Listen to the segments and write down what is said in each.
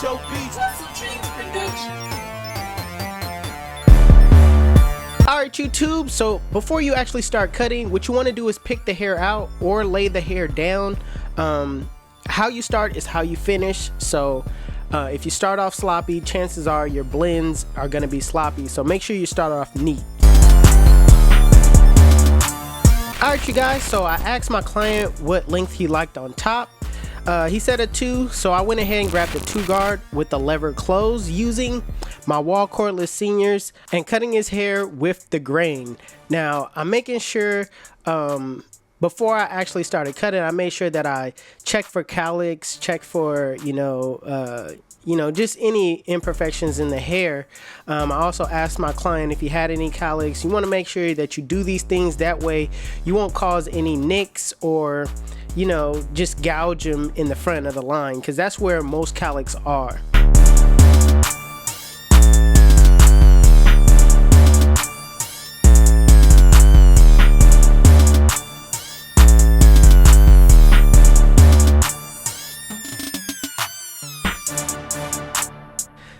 your beats. HustleDreamProduction. Alright YouTube, so before you actually start cutting, what you want to do is pick the hair out or lay the hair down. How you start is how you finish. So if you start off sloppy, chances are your blends are going to be sloppy, so make sure you start off neat. Alright you guys, so I asked my client what length he liked on top. He said a 2, so I went ahead and grabbed a 2 guard with the lever closed using my wall cordless seniors and cutting his hair with the grain. Now I'm making sure before I actually started cutting, I made sure that I checked for cowlicks, check for just any imperfections in the hair. I also asked my client if he had any cowlicks. You want to make sure that you do these things, that way you won't cause any nicks or just gouge them in the front of the line, because that's where most cowlicks are.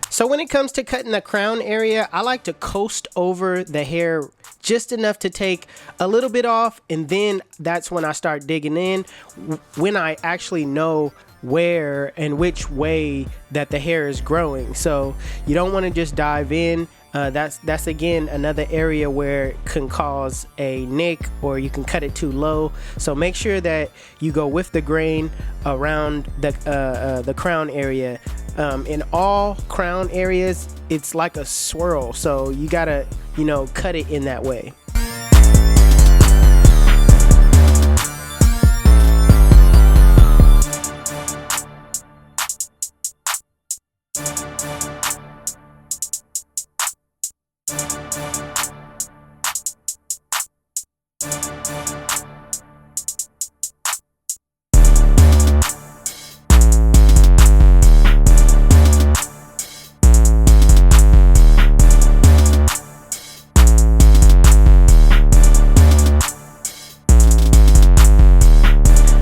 So when it comes to cutting the crown area, I like to coast over the hair just enough to take a little bit off, and then that's when I start digging in, when I actually know where and which way that the hair is growing. So you don't want to just dive in. That's again another area where it can cause a nick, or you can cut it too low. So make sure that you go with the grain around the crown area. In all crown areas, it's like a swirl, so you gotta cut it in that way.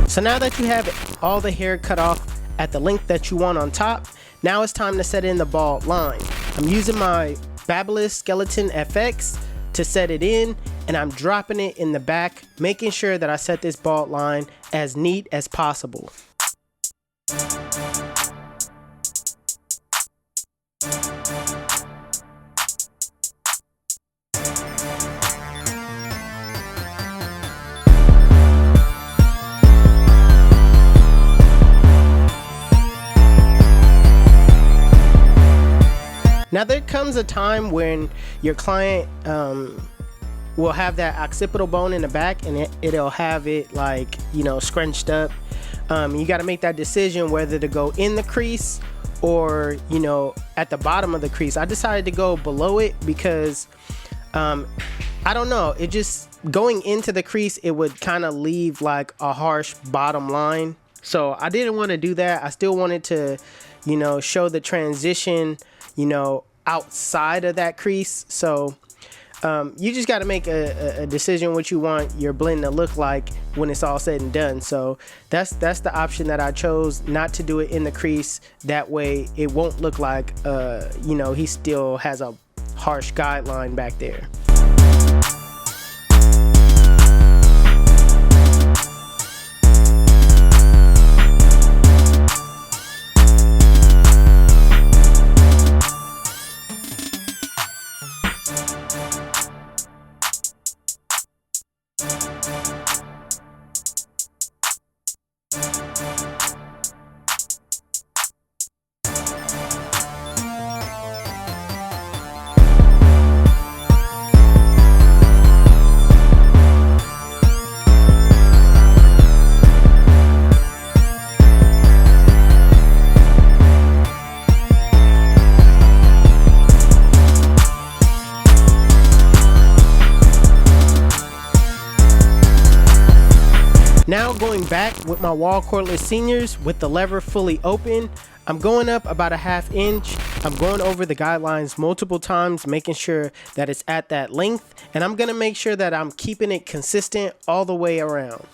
So now that you have all the hair cut off at the length that you want on top, now it's time to set in the bald line. I'm using my Fabulous Skeleton FX to set it in, and I'm dropping it in the back, making sure that I set this bald line as neat as possible. Now there comes a time when your client will have that occipital bone in the back, and it'll have it scrunched up. You got to make that decision whether to go in the crease or at the bottom of the crease. I decided to go below it because I don't know, it just going into the crease, it would kind of leave like a harsh bottom line. So I didn't want to do that. I still wanted to show the transition outside of that crease. So you just got to make a decision what you want your blend to look like when it's all said and done. So that's the option that I chose, not to do it in the crease. That way it won't look like he still has a harsh guideline back there. Now going back with my wall cordless seniors with the lever fully open, I'm going up about a ½ inch. I'm going over the guidelines multiple times, making sure that it's at that length, and I'm gonna make sure that I'm keeping it consistent all the way around.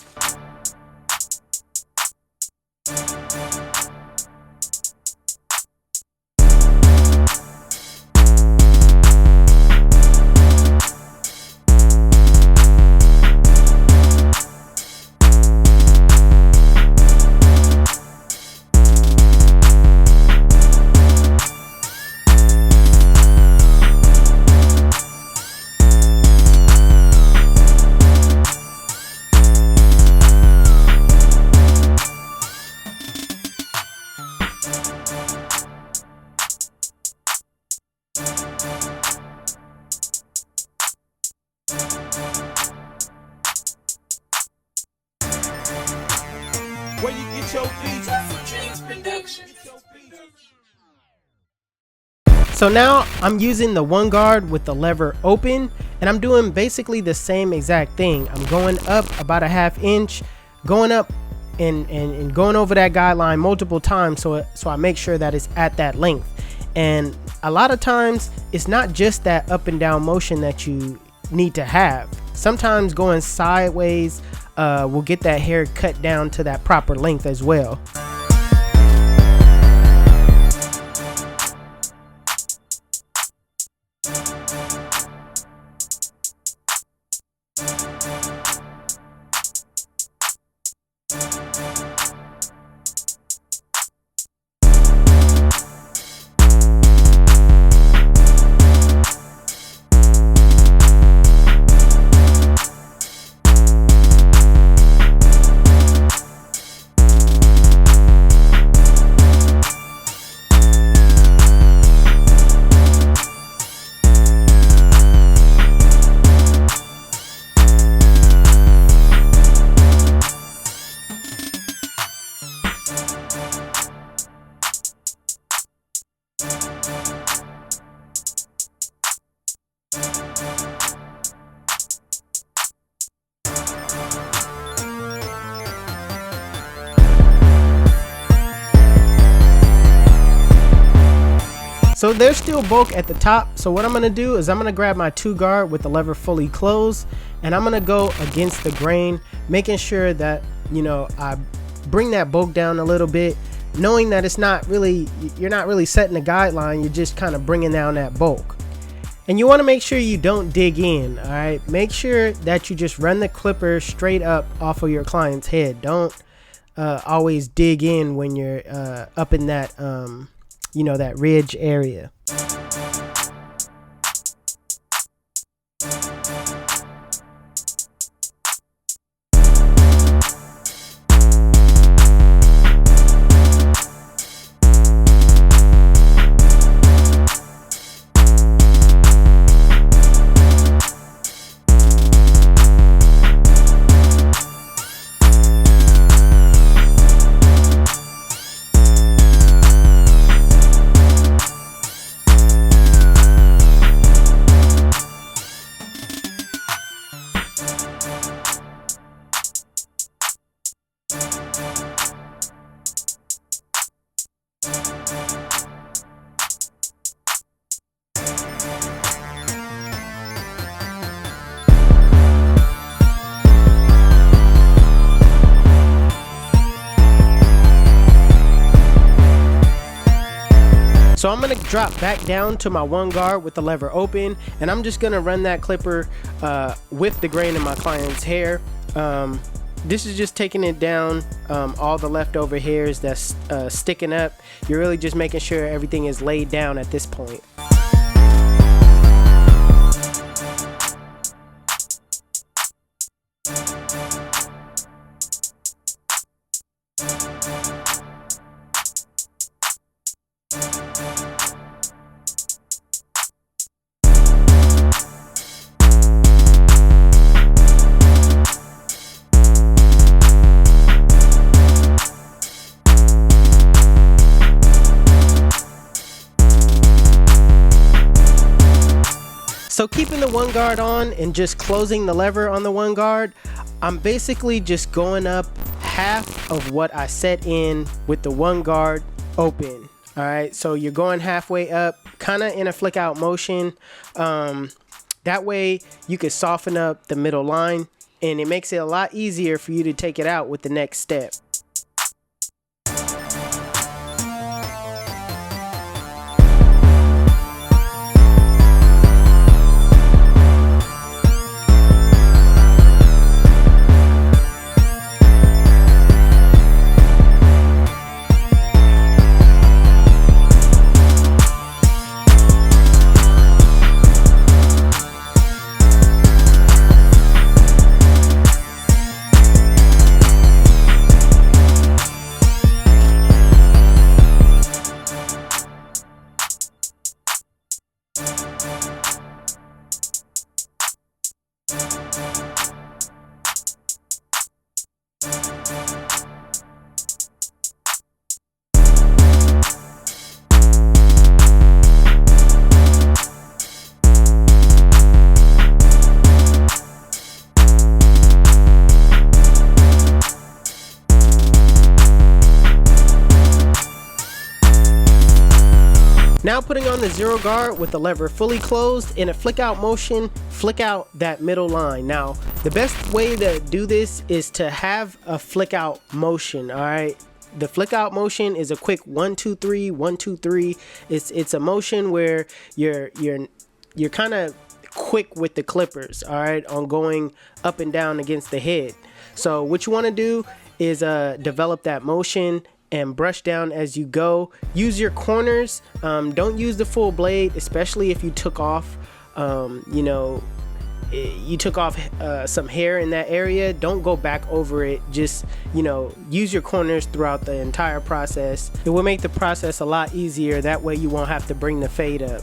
HustleDreamProduction. So now I'm using the one guard with the lever open, and I'm doing basically the same exact thing. I'm going up about a ½ inch, going up and going over that guideline multiple times so I make sure that it's at that length. And a lot of times it's not just that up and down motion that you need to have. Sometimes going sideways will get that hair cut down to that proper length as well. So there's still bulk at the top. So what I'm gonna do is I'm gonna grab my 2 guard with the lever fully closed, and I'm gonna go against the grain, making sure that, you know, I bring that bulk down a little bit, knowing that it's not really, you're not really setting a guideline, you're just kind of bringing down that bulk. And you want to make sure you don't dig in. All right, make sure that you just run the clipper straight up off of your client's head. Don't always dig in when you're up in that you know, that ridge area. So I'm gonna drop back down to my 1 guard with the lever open, and I'm just gonna run that clipper with the grain in my client's hair. This is just taking it down, all the leftover hairs that's sticking up. You're really just making sure everything is laid down at this point. So keeping the 1 guard on and just closing the lever on the 1 guard, I'm basically just going up half of what I set in with the 1 guard open. All right, so you're going halfway up, kind of in a flick out motion. That way you can soften up the middle line, and it makes it a lot easier for you to take it out with the next step. Now putting on the zero guard with the lever fully closed, in a flick out motion, flick out that middle line. Now, the best way to do this is to have a flick out motion, all right? The flick out motion is a quick 1 2 3 1 2 3. It's a motion where you're kind of quick with the clippers, all right, on going up and down against the head. So what you want to do is develop that motion and brush down as you go. Use your corners. Don't use the full blade, especially if you took off you took off some hair in that area. Don't go back over it. Just, use your corners throughout the entire process. It will make the process a lot easier. That way you won't have to bring the fade up.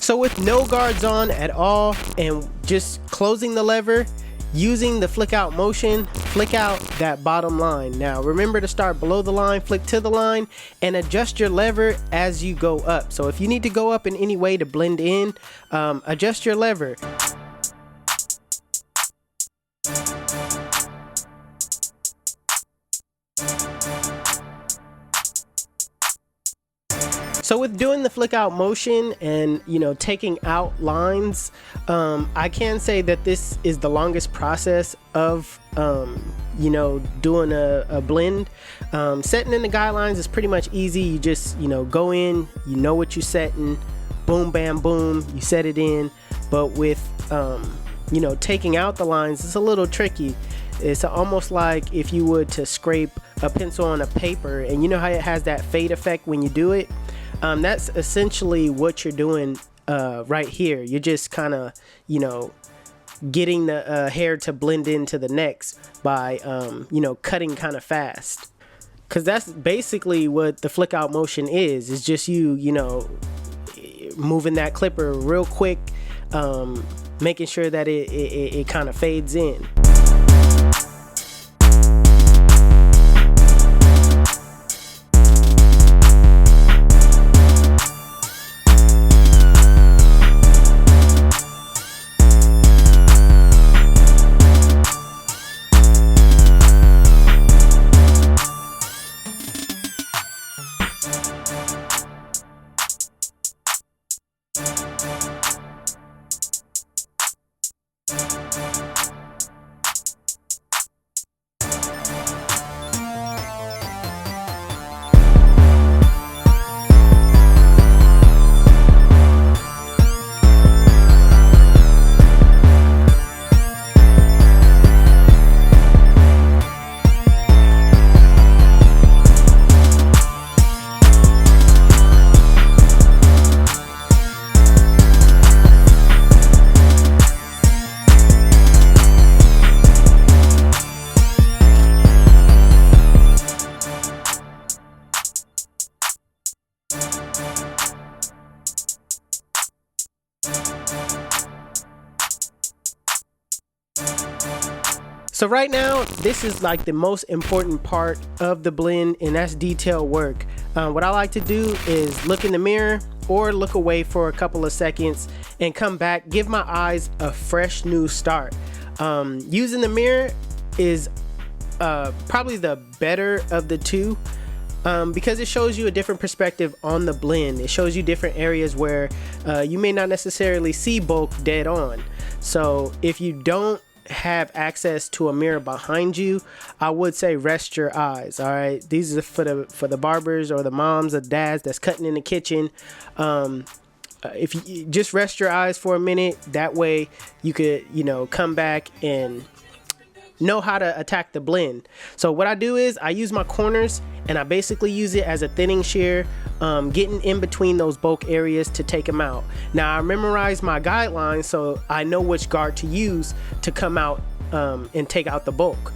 So with no guards on at all and just closing the lever, using the flick out motion, flick out that bottom line. Now remember to start below the line, flick to the line, and adjust your lever as you go up. So if you need to go up in any way to blend in, adjust your lever. So with doing the flick out motion and taking out lines, I can say that this is the longest process of doing a blend. Setting in the guidelines is pretty much easy. You just go in, you know what you're setting, boom bam boom, you set it in. But with taking out the lines, it's a little tricky. It's almost like if you were to scrape a pencil on a paper, and you know how it has that fade effect when you do it. That's essentially what you're doing right here. You're just kind of, getting the hair to blend into the necks by, cutting kind of fast. Because that's basically what the flick out motion is. It's just you moving that clipper real quick, making sure that it kind of fades in. So right now, this is like the most important part of the blend, and that's detail work. What I like to do is look in the mirror or look away for a couple of seconds and come back, give my eyes a fresh new start. Using the mirror is probably the better of the two, because it shows you a different perspective on the blend. It shows you different areas where you may not necessarily see bulk dead on. So if you don't have access to a mirror behind you, I would say rest your eyes. All right, these are for the barbers or the moms or dads that's cutting in the kitchen. If you just rest your eyes for a minute, that way you could, come back and know how to attack the blend. So what I do is I use my corners and I basically use it as a thinning shear, getting in between those bulk areas to take them out. Now I memorize my guidelines so I know which guard to use to come out and take out the bulk.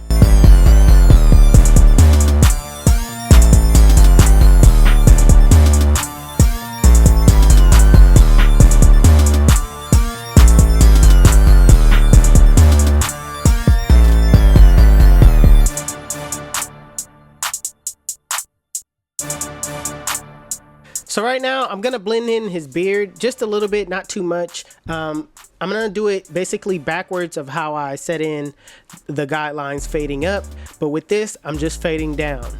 So right now I'm gonna blend in his beard just a little bit, not too much. I'm gonna do it basically backwards of how I set in the guidelines, fading up, but with this I'm just fading down.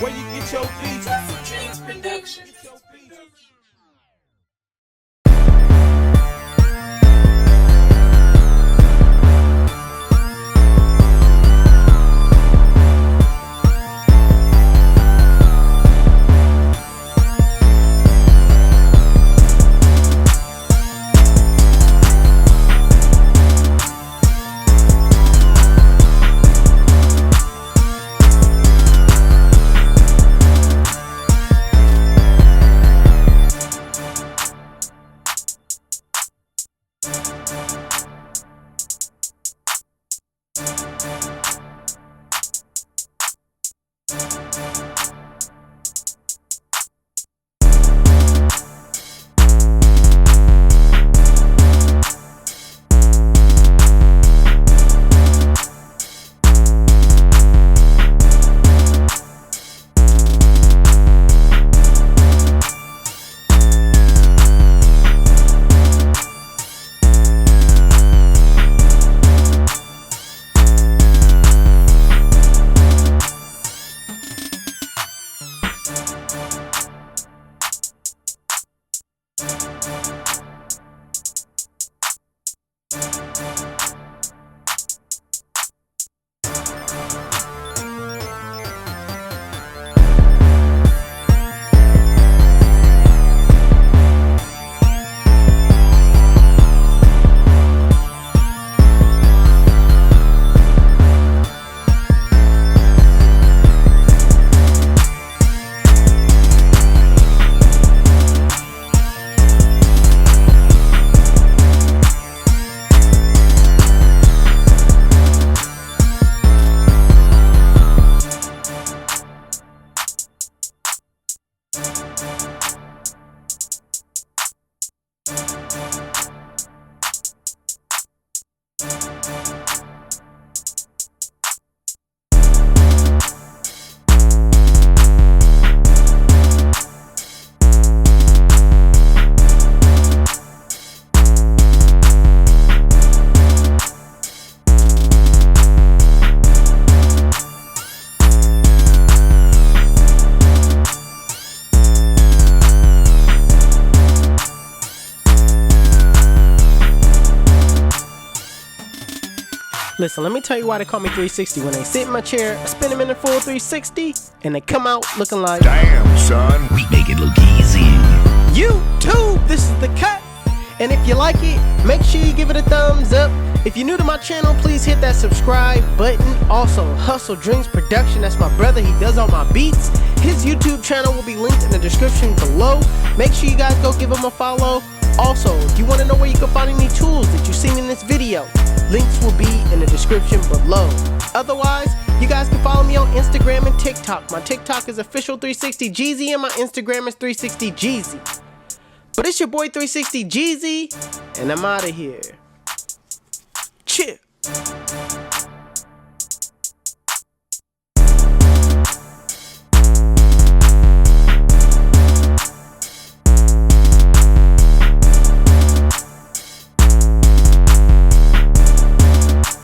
where you get your beats. HustleDreamProduction. Listen, let me tell you why they call me 360. When they sit in my chair, I spin them in the full 360, and they come out looking like, damn, son, we make it look easy. YouTube, this is the cut. And if you like it, make sure you give it a thumbs up. If you're new to my channel, please hit that subscribe button. Also, Hustle Dreams Production, that's my brother, he does all my beats. His YouTube channel will be linked in the description below. Make sure you guys go give him a follow. Also, if you want to know where you can find any tools that you've seen in this video, links will be in the description below. Otherwise, you guys can follow me on Instagram and TikTok. My TikTok is official360Jeezy and my Instagram is 360Jeezy. But it's your boy 360Jeezy, and I'm out of here. Chill.